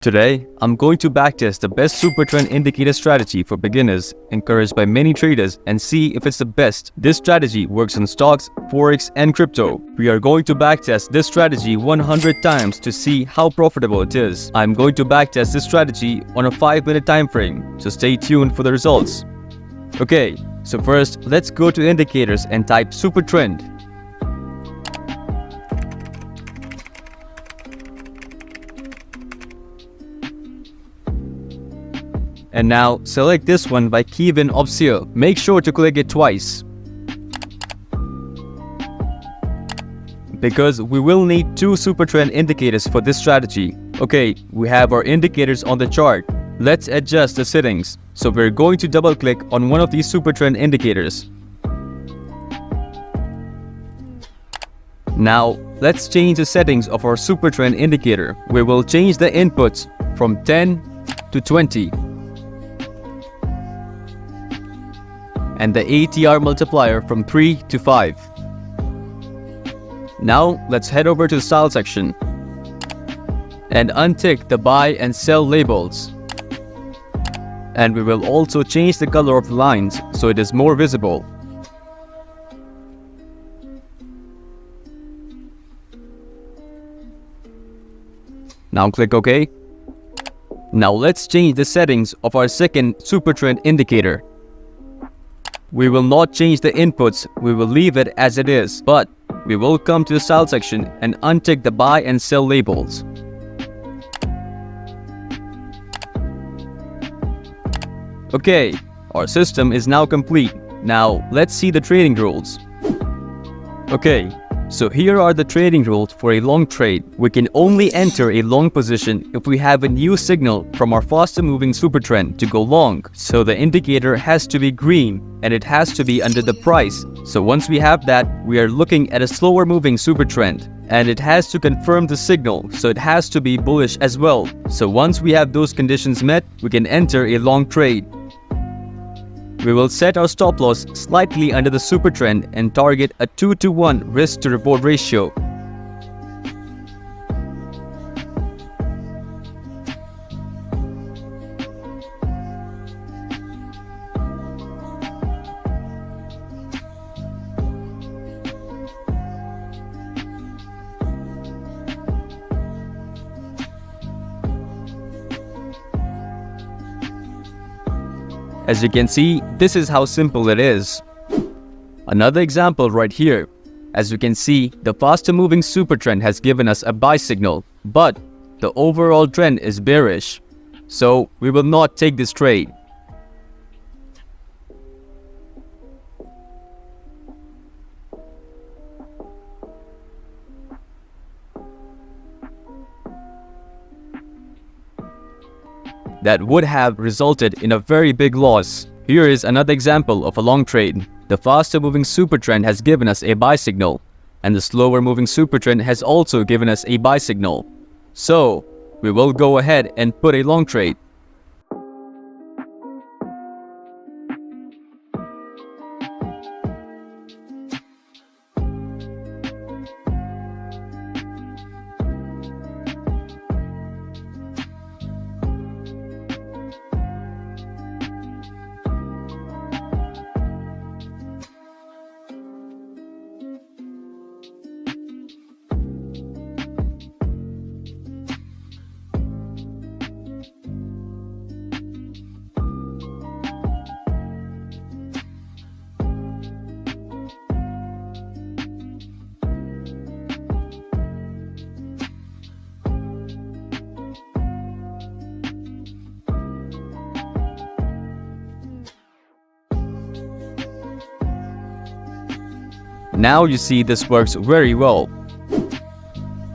Today, I'm going to backtest the best Supertrend indicator strategy for beginners encouraged by many traders and see if it's the best. This strategy works on stocks, Forex, and crypto. We are going to backtest this strategy 100 times to see how profitable it is. I'm going to backtest this strategy on a 5-minute time frame, so stay tuned for the results. Okay, so first, let's go to indicators and type Supertrend. And now, select this one by Kevin Opsio. Make sure to click it twice, because we will need 2 Supertrend indicators for this strategy. Okay, we have our indicators on the chart. Let's adjust the settings. So we're going to double click on one of these Supertrend indicators. Now, let's change the settings of our Supertrend indicator. We will change the inputs from 10 to 20. And the ATR multiplier from 3 to 5. Now, let's head over to the style section and untick the buy and sell labels. And we will also change the color of the lines so it is more visible. Now click OK. Now let's change the settings of our second Supertrend indicator. We will not change the inputs, we will leave it as it is, but we will come to the style section and untick the buy and sell labels. Okay, our system is now complete. Now let's see the trading rules. Okay, so here are the trading rules for a long trade. We can only enter a long position if we have a new signal from our faster moving Supertrend to go long. So the indicator has to be green and it has to be under the price. So once we have that, we are looking at a slower moving Supertrend. And it has to confirm the signal, so it has to be bullish as well. So once we have those conditions met, we can enter a long trade. We will set our stop loss slightly under the Supertrend and target a 2-to-1 risk to reward ratio. As you can see, this is how simple it is. Another example right here. As you can see, the faster moving Supertrend has given us a buy signal, but the overall trend is bearish. So we will not take this trade. That would have resulted in a very big loss. Here is another example of a long trade. The faster moving Supertrend has given us a buy signal, and the slower moving Supertrend has also given us a buy signal. So, we will go ahead and put a long trade. Now you see this works very well.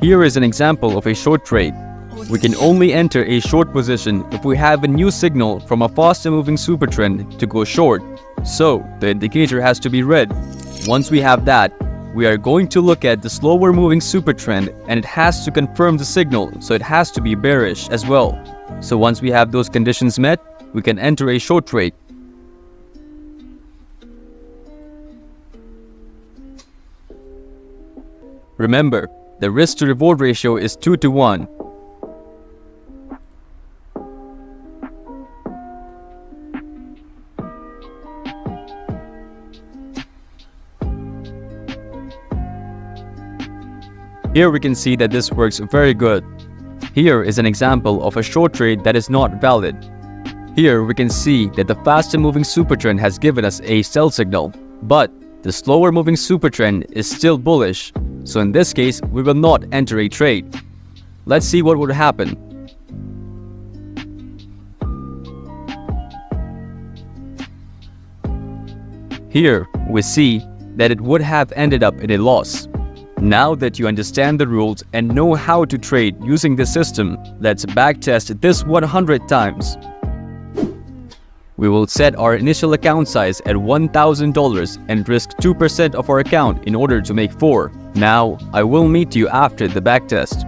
Here is an example of a short trade. We can only enter a short position if we have a new signal from a faster moving Supertrend to go short. So the indicator has to be red. Once we have that, we are going to look at the slower moving Supertrend and it has to confirm the signal, so it has to be bearish as well. So once we have those conditions met, we can enter a short trade. Remember, the risk to reward ratio is 2 to 1. Here we can see that this works very good. Here is an example of a short trade that is not valid. Here we can see that the faster moving supertrend has given us a sell signal, but the slower moving supertrend is still bullish, so in this case we will not enter a trade. Let's see what would happen. Here we see that it would have ended up in a loss. Now that you understand the rules and know how to trade using this system, let's backtest this 100 times. We will set our initial account size at $1,000 and risk 2% of our account in order to make 4. Now, I will meet you after the backtest.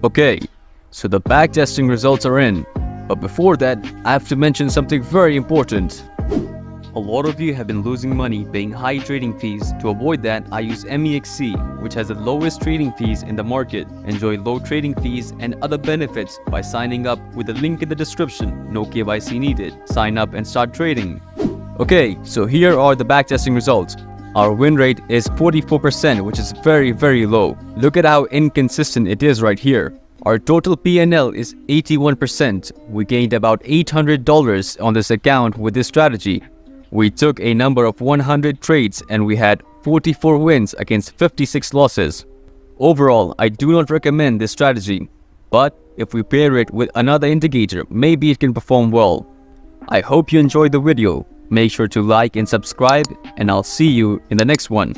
Okay, so the backtesting results are in, but before that, I have to mention something very important. A lot of you have been losing money paying high trading fees. To avoid that, I use MEXC, which has the lowest trading fees in the market. Enjoy low trading fees and other benefits by signing up with the link in the description. No KYC needed. Sign up and start trading. Okay, so here are the backtesting results. Our win rate is 44%, which is very low. Look at how inconsistent it is right here. Our total PNL is 81%. We gained about $800 on this account with this strategy. We took a number of 100 trades and we had 44 wins against 56 losses. Overall, I do not recommend this strategy, but if we pair it with another indicator, maybe it can perform well. I hope you enjoyed the video. Make sure to like and subscribe, and I'll see you in the next one.